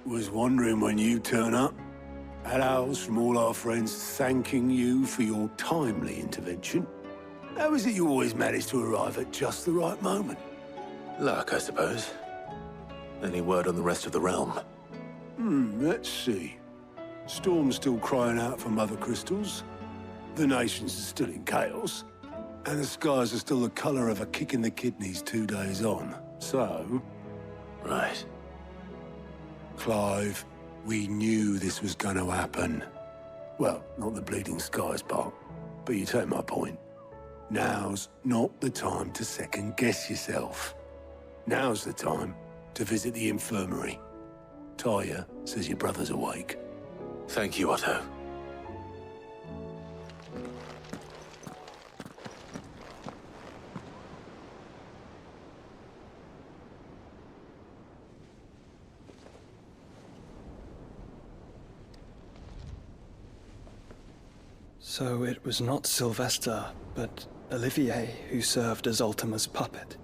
Was wondering when you turn up. Hellos from all our friends thanking you for your timely intervention. How is it you always manage to arrive at just the right moment? Luck, I suppose. Any word on the rest of the realm? Let's see. Storm's still crying out for mother crystals. The nations are still in chaos. And the skies are still the color of a kick in the kidneys 2 days on. So... Right. Clive, we knew this was going to happen. Well, not the bleeding skies part, but you take my point. Now's not the time to second-guess yourself. Now's the time to visit the infirmary. Talia says your brother's awake. Thank you, Otto. So it was not Sylvester, but Olivier who served as Ultima's puppet.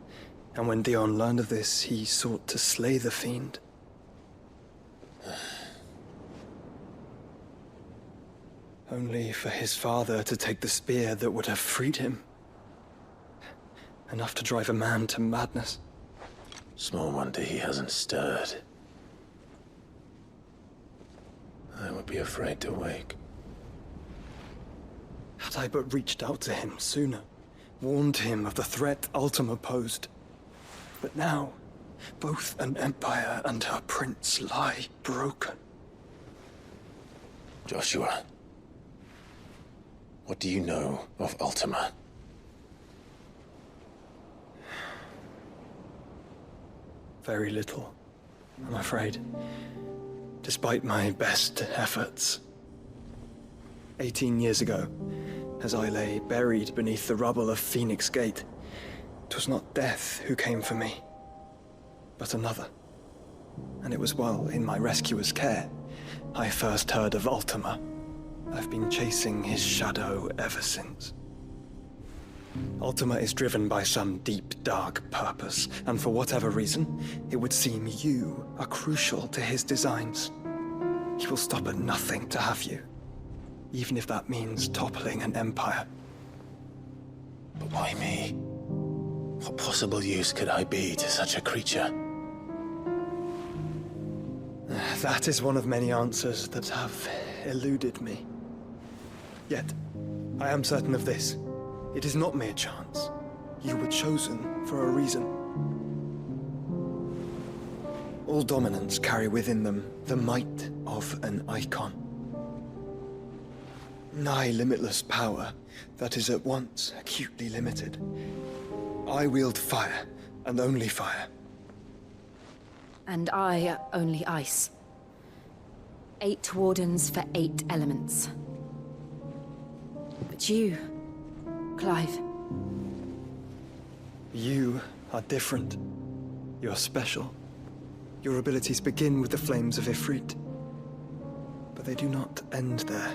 And when Dion learned of this, he sought to slay the fiend. Only for his father to take the spear that would have freed him. Enough to drive a man to madness. Small wonder he hasn't stirred. I would be afraid to wake. Had I but reached out to him sooner, warned him of the threat Ultima posed. But now, both an empire and her prince lie broken. Joshua, what do you know of Ultima? Very little, I'm afraid. Despite my best efforts. 18 years ago, as I lay buried beneath the rubble of Phoenix Gate, 'twas not death who came for me, but another. And it was while in my rescuer's care, I first heard of Ultima. I've been chasing his shadow ever since. Ultima is driven by some deep, dark purpose, and for whatever reason, it would seem you are crucial to his designs. He will stop at nothing to have you, even if that means toppling an empire. But why me? What possible use could I be to such a creature? That is one of many answers that have eluded me. Yet, I am certain of this. It is not mere chance. You were chosen for a reason. All dominants carry within them the might of an icon. Nigh limitless power that is at once acutely limited. I wield fire, and only fire. And I only ice. 8 wardens for 8 elements. But you, Clive. You are different. You're special. Your abilities begin with the flames of Ifrit. But they do not end there.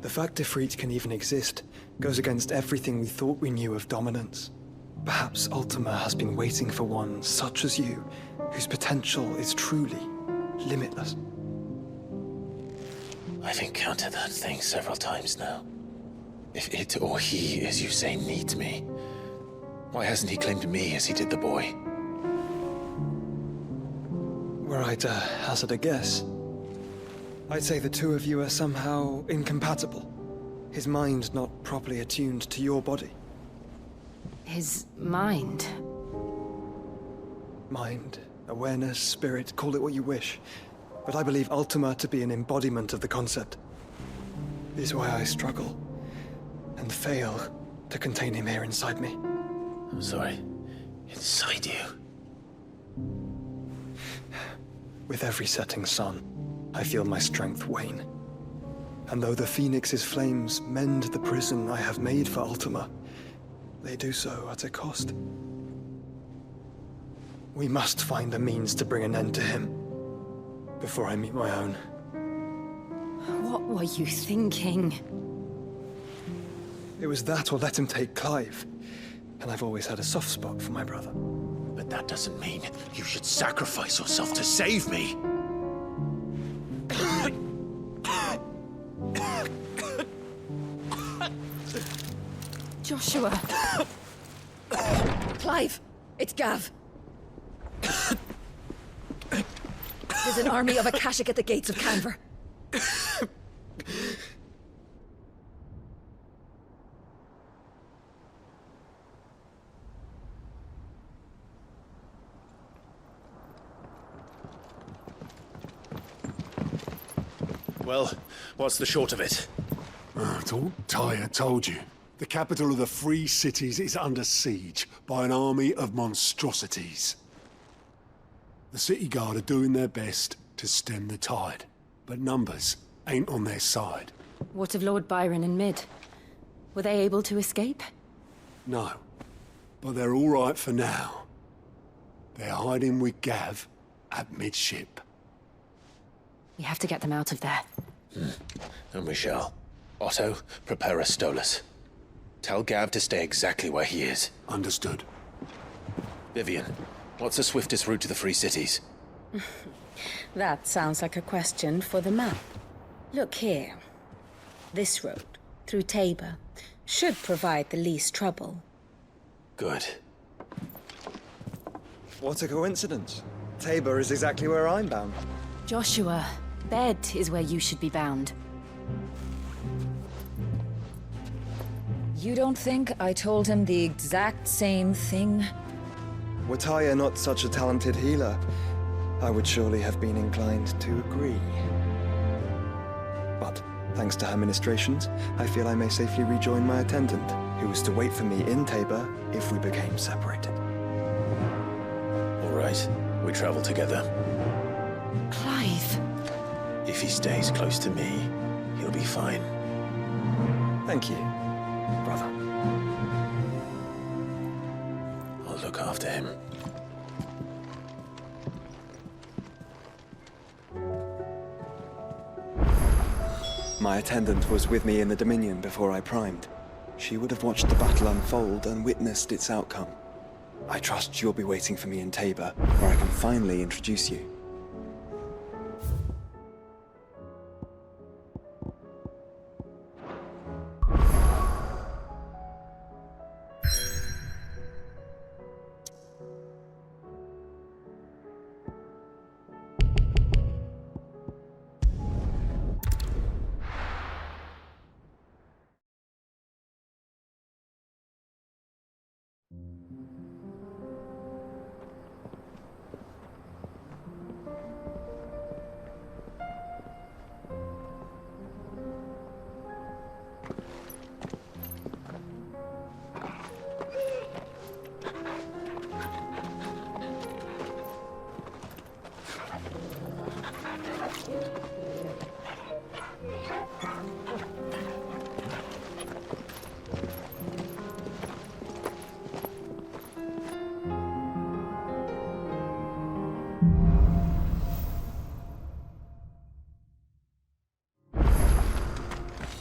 The fact Ifrit can even exist goes against everything we thought we knew of dominance. Perhaps Ultima has been waiting for one such as you, whose potential is truly limitless. I've encountered that thing several times now. If it or he, as you say, needs me, why hasn't he claimed me as he did the boy? Were I to hazard a guess, I'd say the two of you are somehow incompatible. His mind not properly attuned to your body. His mind. Mind, awareness, spirit, call it what you wish. But I believe Ultima to be an embodiment of the concept. This is why I struggle and fail to contain him here inside me. I'm sorry. Inside you? With every setting sun, I feel my strength wane. And though the Phoenix's flames mend the prison I have made for Ultima, they do so at a cost. We must find a means to bring an end to him before I meet my own. What were you thinking? It was that or let him take Clive. And I've always had a soft spot for my brother. But But that doesn't mean you should sacrifice yourself to save me. Joshua. Clive, it's Gav. There's an army of Akashic at the gates of Kanver. Well, what's the short of it? It's all Tyre told you. The capital of the Free Cities is under siege by an army of monstrosities. The city guard are doing their best to stem the tide, but numbers ain't on their side. What of Lord Byron and Mid? Were they able to escape? No, but they're all right for now. They're hiding with Gav at midship. We have to get them out of there. And we shall. Otto, prepare a Stolas. Tell Gav to stay exactly where he is. Understood. Vivian, what's the swiftest route to the Free Cities? That sounds like a question for the map. Look here. This road, through Tabor, should provide the least trouble. Good. What a coincidence. Tabor is exactly where I'm bound. Joshua, bed is where you should be bound. You don't think I told him the exact same thing? Were Tyre not such a talented healer, I would surely have been inclined to agree. But, thanks to her ministrations, I feel I may safely rejoin my attendant, who was to wait for me in Tabor if we became separated. All right, we travel together. Clive! If he stays close to me, he'll be fine. Thank you, brother. I'll look after him. My attendant was with me in the Dominion before I primed. She would have watched the battle unfold and witnessed its outcome. I trust you'll be waiting for me in Tabor, where I can finally introduce you.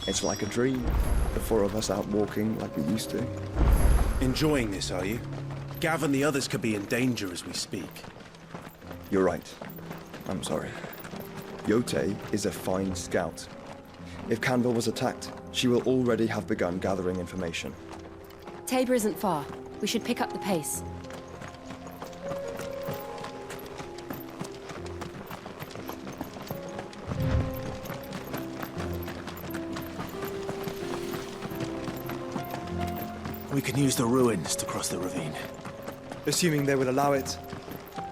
It's like a dream. The four of us out walking like we used to. Enjoying this, are you? Gav and the others could be in danger as we speak. You're right. I'm sorry. Yote is a fine scout. If Kanver was attacked, she will already have begun gathering information. Tabor isn't far. We should pick up the pace. We can use the ruins to cross the ravine. Assuming they will allow it,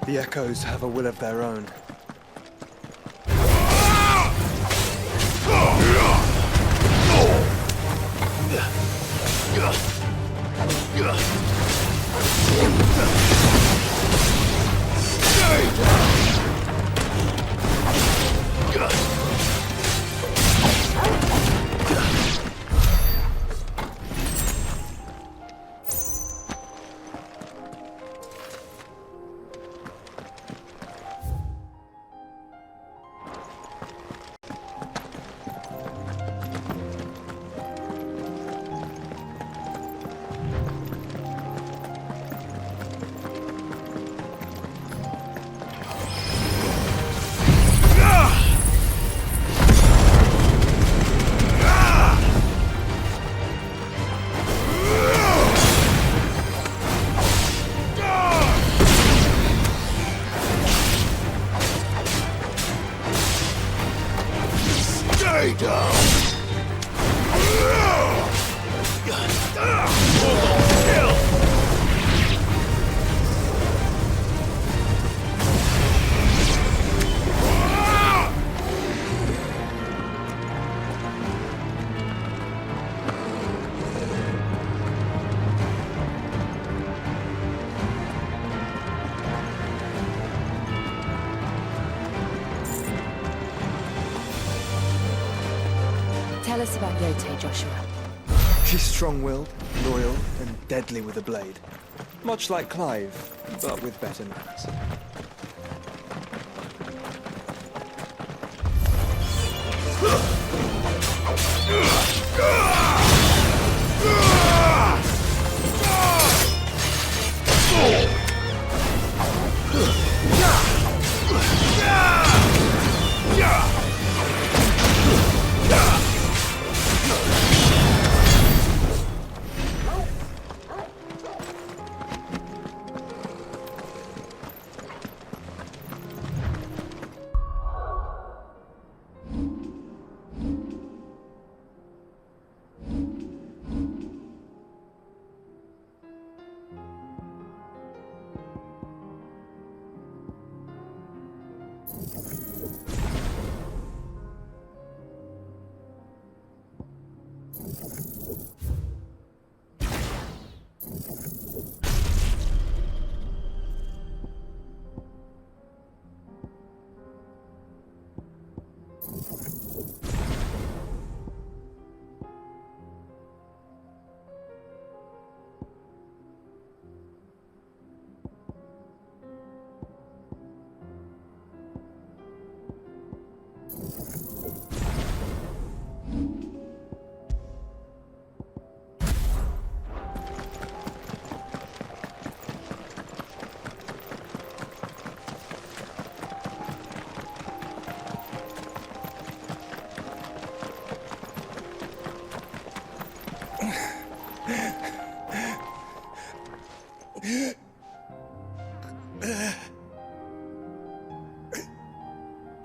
the Echoes have a will of their own. traitor! Tell us about Yote, Joshua. She's strong-willed, loyal, and deadly with a blade. Much like Clive, but with better manners.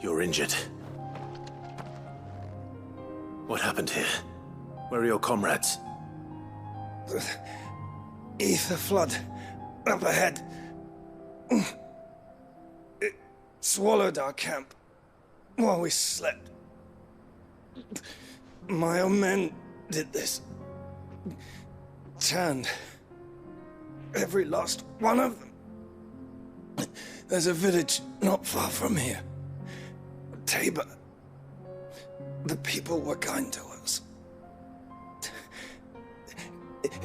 You're injured. What happened here? Where are your comrades? Ether flood up ahead. It swallowed our camp while we slept. My own men did this. Turned every last one of them. There's a village not far from here. Tabor. The people were kind to us.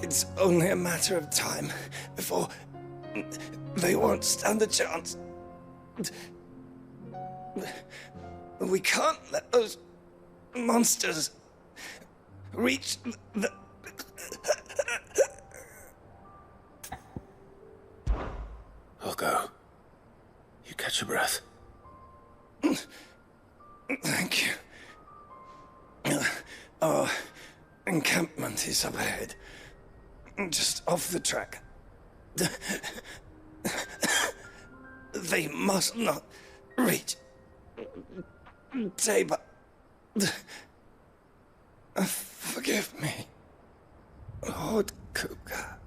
It's only a matter of time before they won't stand a chance. We can't let those monsters reach the... I'll go. You catch your breath. Thank you. Our encampment is up ahead. Just off the track. They must not reach Tabor. Forgive me, Lord Cougar.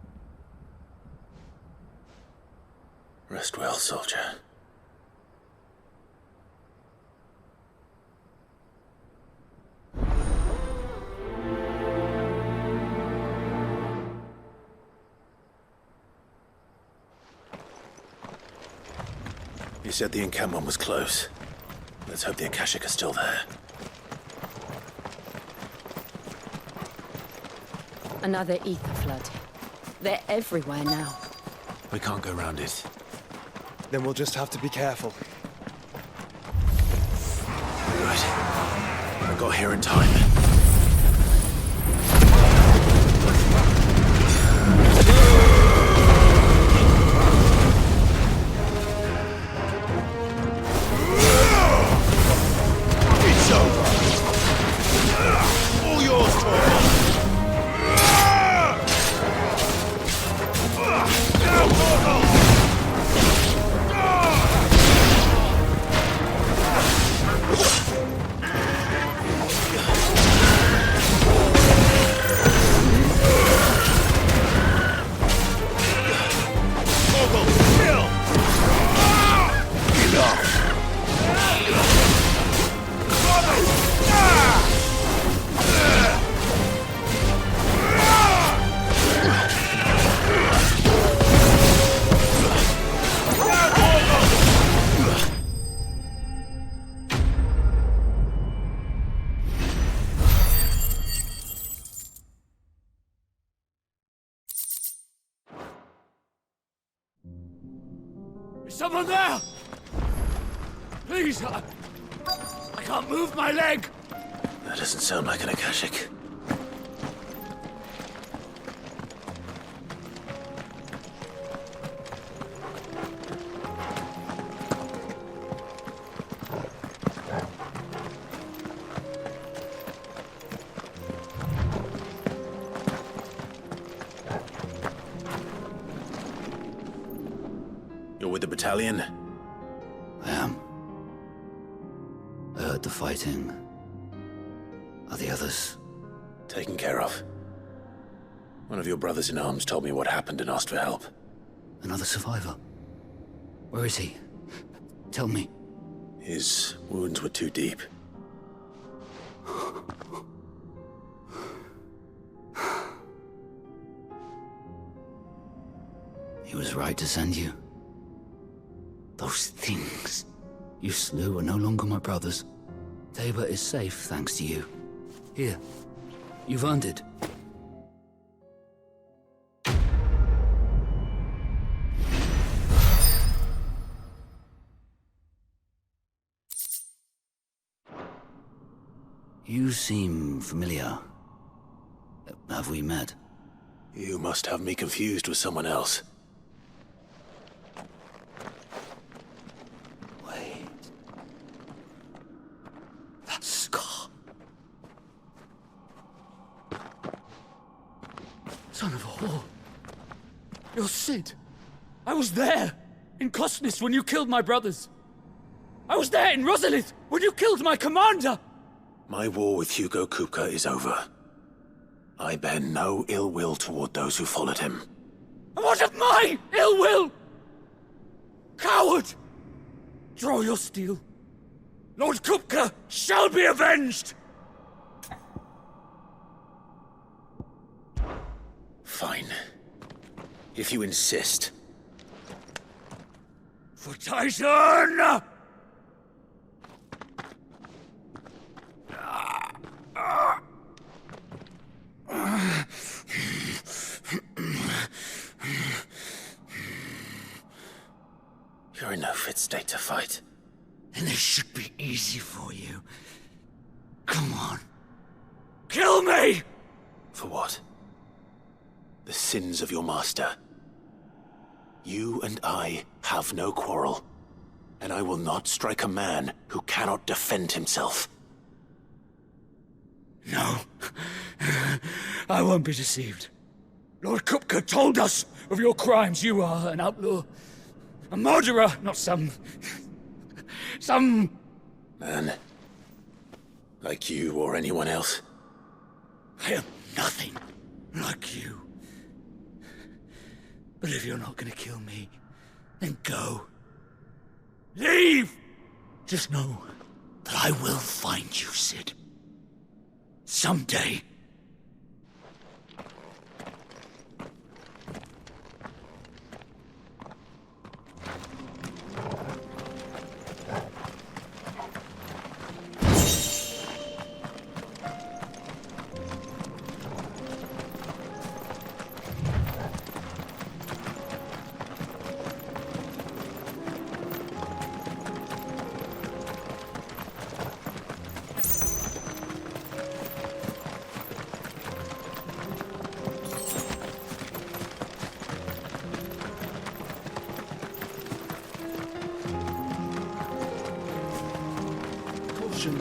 Rest well, soldier. You said the encampment was close. Let's hope the Akashic are still there. Another ether flood. They're everywhere now. We can't go round it. Then we'll just have to be careful. Right. I got here in time. It's over. All yours, Torvald. Someone there! Please, I can't move my leg! That doesn't sound like an Akashic. You're with the battalion? I am. I heard the fighting. Are the others? Taken care of. One of your brothers-in-arms told me what happened and asked for help. Another survivor? Where is he? Tell me. His wounds were too deep. He was right to send you. Those things you slew are no longer my brothers. Tabor is safe thanks to you. Here, you've earned it. You seem familiar. Have we met? You must have me confused with someone else. Wait. That scar. Son of a whore. You're Sid. I was there, in Costness, when you killed my brothers. I was there in Rosalith, when you killed my commander! My war with Hugo Kupka is over. I bear no ill will toward those who followed him. And what of my ill will? Coward! Draw your steel. Lord Kupka shall be avenged! Fine. If you insist. For Titan! You're in no fit state to fight. And this should be easy for you. Come on. Kill me! For what? The sins of your master. You and I have no quarrel, and I will not strike a man who cannot defend himself. No. I won't be deceived. Lord Kupka told us of your crimes. You are an outlaw. A murderer, not some Man. Like you or anyone else. I am nothing like you. But if you're not gonna kill me, then go. Leave! Just know that I will find you, Sid. Someday.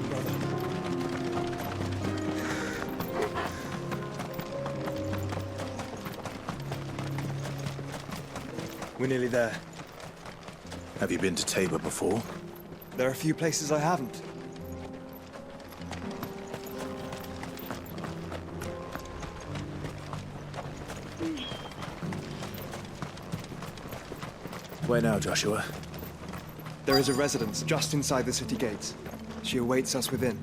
Brother. We're nearly there. Have you been to Tabor before? There are a few places I haven't. Where now, Joshua? There is a residence just inside the city gates. She awaits us within.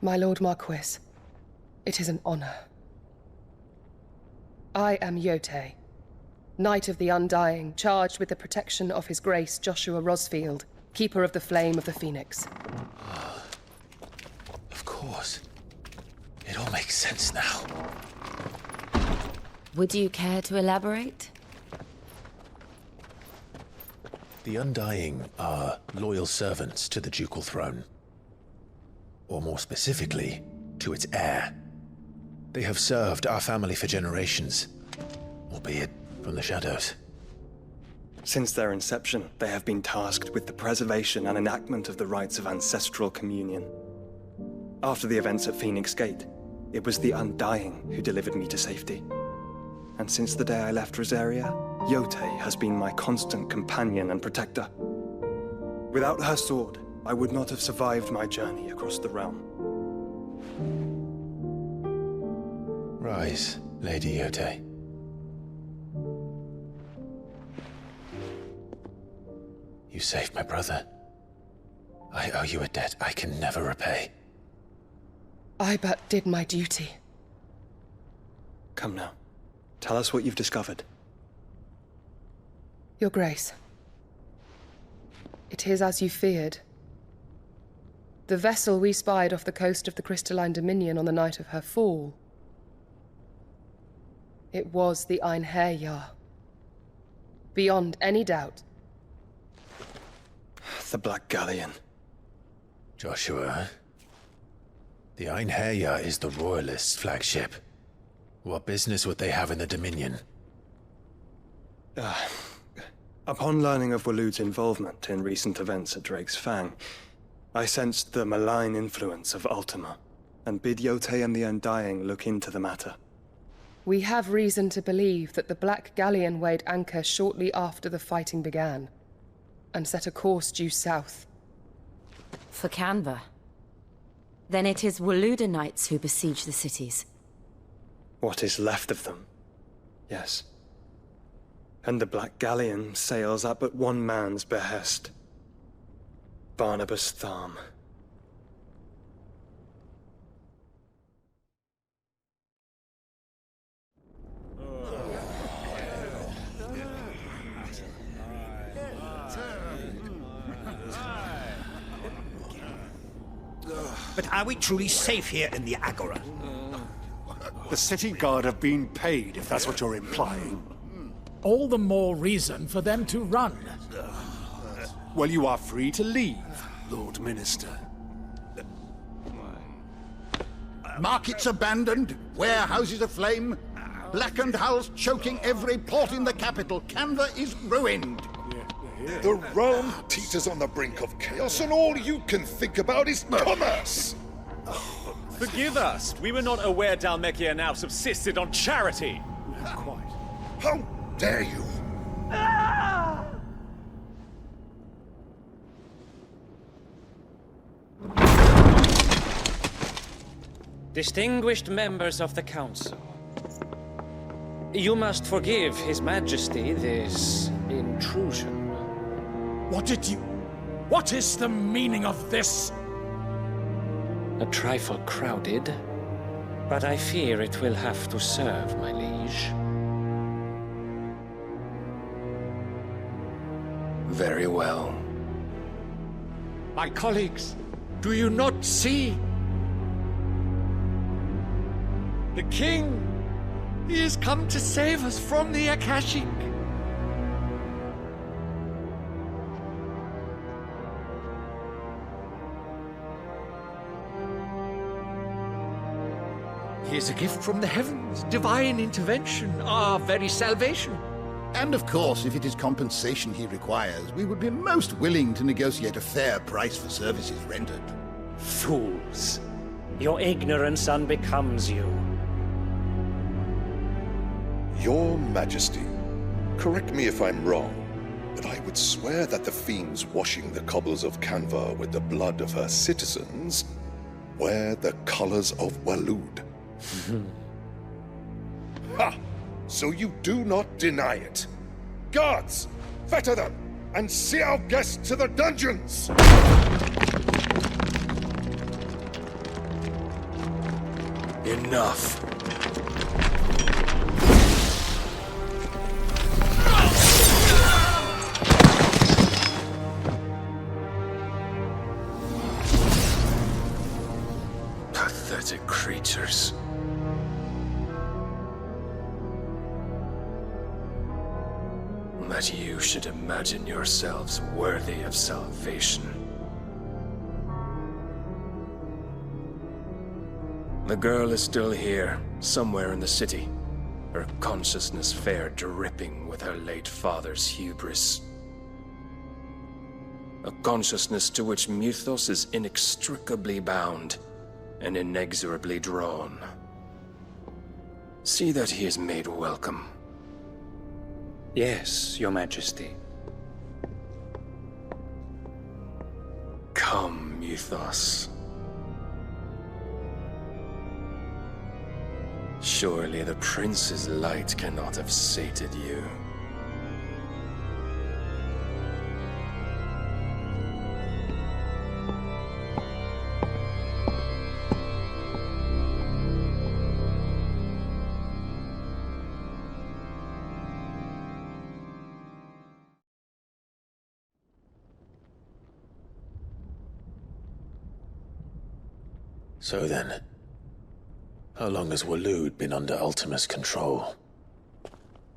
My Lord Marquis, it is an honor. I am Yotei, Knight of the Undying, charged with the protection of His Grace Joshua Rosfield, Keeper of the Flame of the Phoenix. Of course. It all makes sense now. Would you care to elaborate? The Undying are loyal servants to the ducal throne. Or more specifically, to its heir. They have served our family for generations, albeit from the shadows. Since their inception, they have been tasked with the preservation and enactment of the rites of ancestral communion. After the events at Phoenix Gate, it was the Undying who delivered me to safety. And since the day I left Rosaria, Yotei has been my constant companion and protector. Without her sword, I would not have survived my journey across the realm. Rise, Lady Yotei. You saved my brother. I owe you a debt I can never repay. I but did my duty. Come now. Tell us what you've discovered. Your Grace. It is as you feared. The vessel we spied off the coast of the Crystalline Dominion on the night of her fall. It was the Einherjar. Beyond any doubt. The Black Galleon. Joshua, the Einherjar is the Royalists' flagship. What business would they have in the Dominion? Upon learning of Waloed's involvement in recent events at Drake's Fang, I sensed the malign influence of Ultima, and bid Yotei and the Undying look into the matter. We have reason to believe that the Black Galleon weighed anchor shortly after the fighting began, and set a course due south. For Kanver. Then it is Waloed knights who besiege the cities. What is left of them, yes. And the Black Galleon sails at but one man's behest. Barnabas Tharm. But are we truly safe here in the Agora? The city guard have been paid, if that's what you're implying. All the more reason for them to run. Well, you are free to leave, Lord Minister. Markets abandoned, warehouses aflame, blackened hulls choking every port in the capital. Kanver is ruined. The realm teeters on the brink of chaos, and all you can think about is commerce! Forgive us! We were not aware Dhalmekia now subsisted on charity! Not quite. How dare you! Distinguished members of the Council, you must forgive His Majesty this intrusion. What is the meaning of this? A trifle crowded, but I fear it will have to serve, my liege. Very well. My colleagues, do you not see? The King! He has come to save us from the Akashic! He is a gift from the heavens, divine intervention, our very salvation. And of course, if it is compensation he requires, we would be most willing to negotiate a fair price for services rendered. Fools! Your ignorance unbecomes you. Your Majesty, correct me if I'm wrong, but I would swear that the fiends washing the cobbles of Kanver with the blood of her citizens wear the colors of Waloed. Ha! So you do not deny it. Guards, fetter them, and see our guests to the dungeons! Enough. Pathetic creatures. That you should imagine yourselves worthy of salvation. The girl is still here, somewhere in the city, her consciousness fair dripping with her late father's hubris. A consciousness to which Mythos is inextricably bound and inexorably drawn. See that he is made welcome. Yes, Your Majesty. Come, Mythos. Surely the prince's light cannot have sated you. So then, how long has Waloed been under Ultima's control?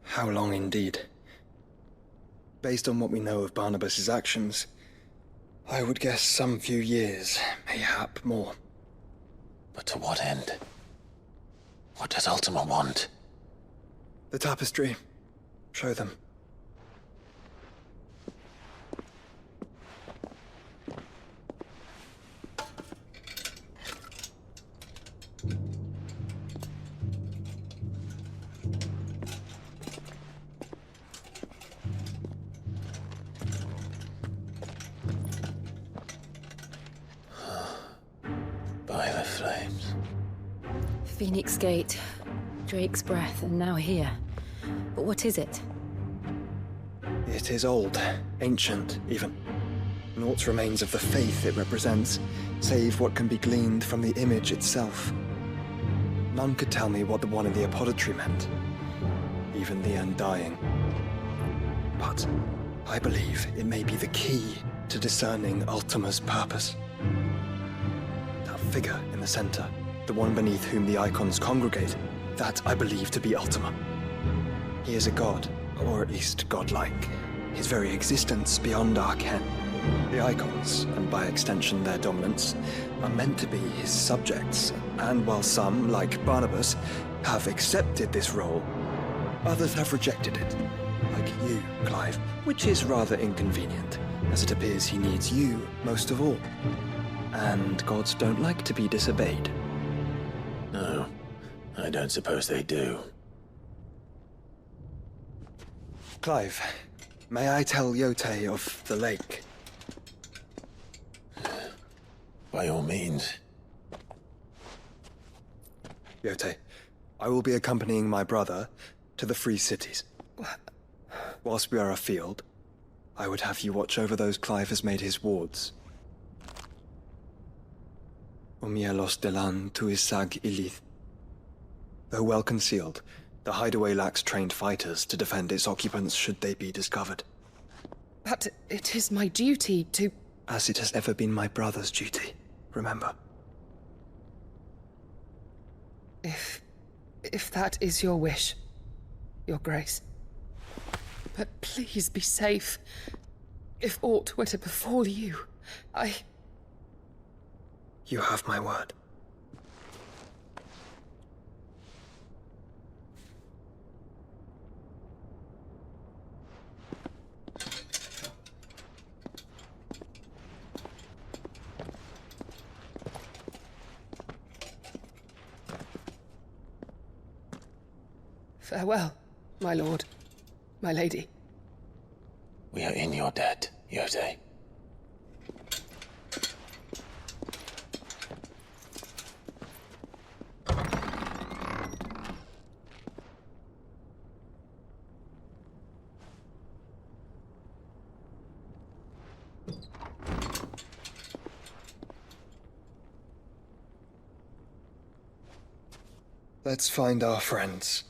How long indeed? Based on what we know of Barnabas's actions, I would guess some few years, mayhap more. But to what end? What does Ultima want? The tapestry. Show them. By the flames. Phoenix Gate, Drake's Breath, and now here. But what is it? It is old, ancient, even. Naught remains of the faith it represents, save what can be gleaned from the image itself. None could tell me what the one in the apothecary meant, even the Undying. But I believe it may be the key to discerning Ultima's purpose. That figure in the center, the one beneath whom the icons congregate, that I believe to be Ultima. He is a god, or at least godlike, his very existence beyond our ken. The icons, and by extension their dominants, are meant to be his subjects, and while some, like Barnabas, have accepted this role, others have rejected it, like you, Clive, which is rather inconvenient, as it appears he needs you most of all. And gods don't like to be disobeyed. No, I don't suppose they do. Clive, may I tell Yote of the lake? By all means. Yote, I will be accompanying my brother to the Free Cities. Whilst we are afield, I would have you watch over those Clive has made his wards. Umielos delan tuisag ilith. Though well concealed, the hideaway lacks trained fighters to defend its occupants should they be discovered. But it is my duty to... As it has ever been my brother's duty, remember. If that is your wish, Your Grace. But please be safe. If aught were to befall you, You have my word. Farewell, my lord, my lady. We are in your debt, Yote. Let's find our friends.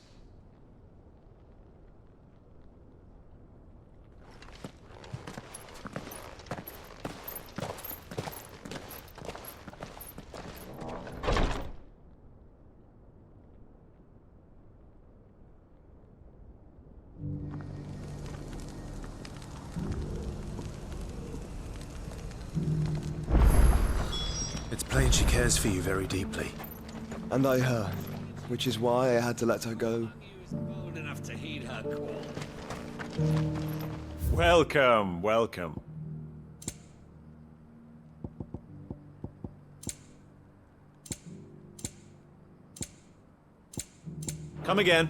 It's plain she cares for you very deeply. And I her, which is why I had to let her go. Old enough to heed her call. Welcome, welcome. Come again.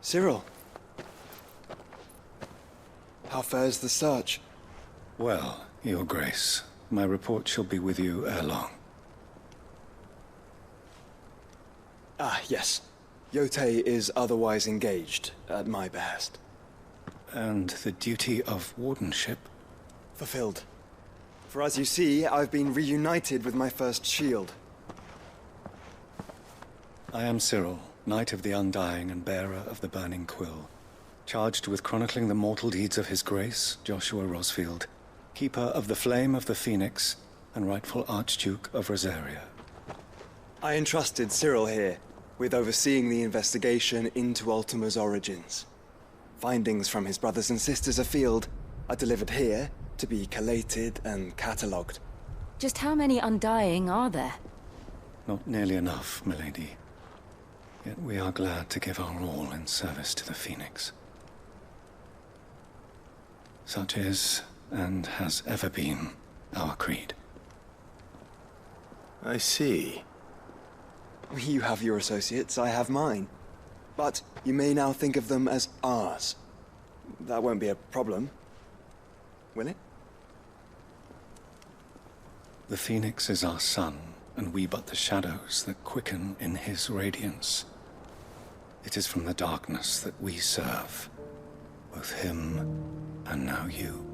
Cyril. How fares the search? Well, Your Grace, my report shall be with you ere long. Ah, yes. Yotei is otherwise engaged, at my behest. And the duty of wardenship? Fulfilled. For as you see, I've been reunited with my first shield. I am Cyril, Knight of the Undying and bearer of the Burning Quill, charged with chronicling the mortal deeds of His Grace, Joshua Rosfield, Keeper of the Flame of the Phoenix, and rightful Archduke of Rosaria. I entrusted Cyril here with overseeing the investigation into Ultima's origins. Findings from his brothers and sisters afield are delivered here to be collated and catalogued. Just how many Undying are there? Not nearly enough, milady. Yet we are glad to give our all in service to the Phoenix. Such is, and has ever been, our creed. I see. You have your associates, I have mine. But you may now think of them as ours. That won't be a problem, will it? The Phoenix is our sun, and we but the shadows that quicken in his radiance. It is from the darkness that we serve, both him and now you.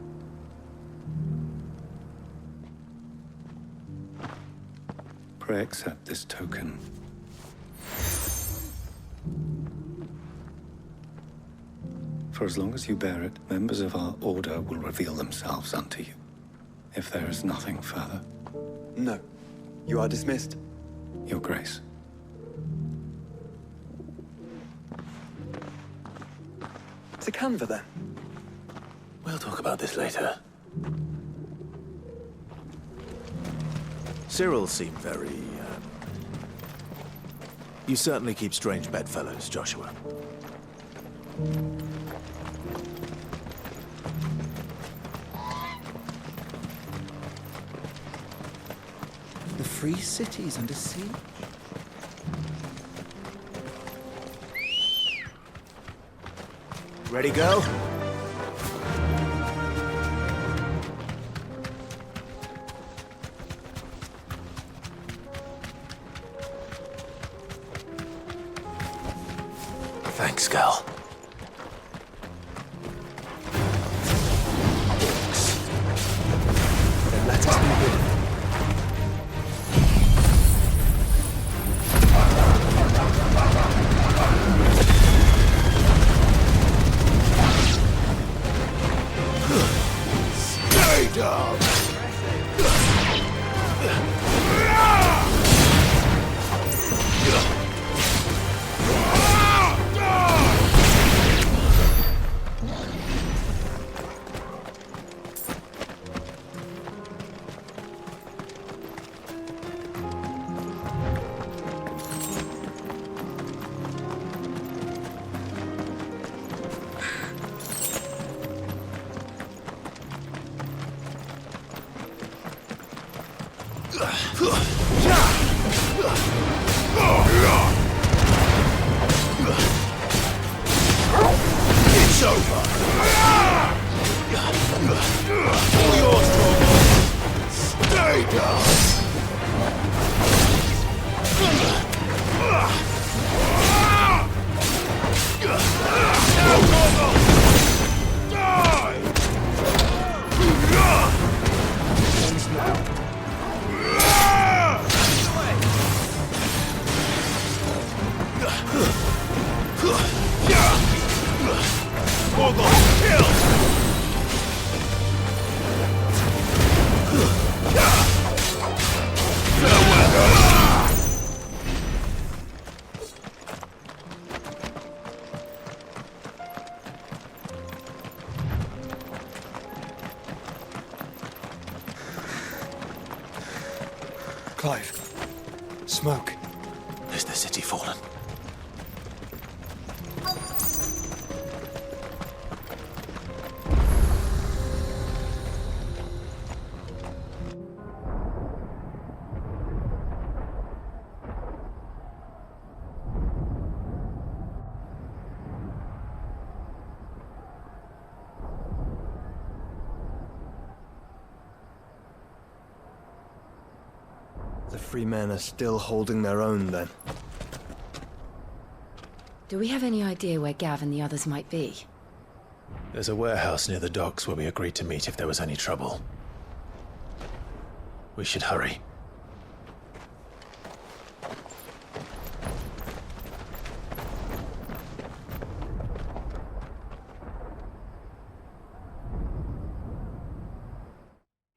Pray accept this token. For as long as you bear it, members of our order will reveal themselves unto you. If there is nothing further. No. You are dismissed. Your Grace. To Kanver, then. We'll talk about this later. Cyril seemed very, You certainly keep strange bedfellows, Joshua. The free city's under siege. Ready, go? Thanks, Gal. Then let us begin. Stay down! It's over! Clive. Smoke. Is the city fallen? The free men are still holding their own, then. Do we have any idea where Gav and the others might be? There's a warehouse near the docks where we agreed to meet if there was any trouble. We should hurry.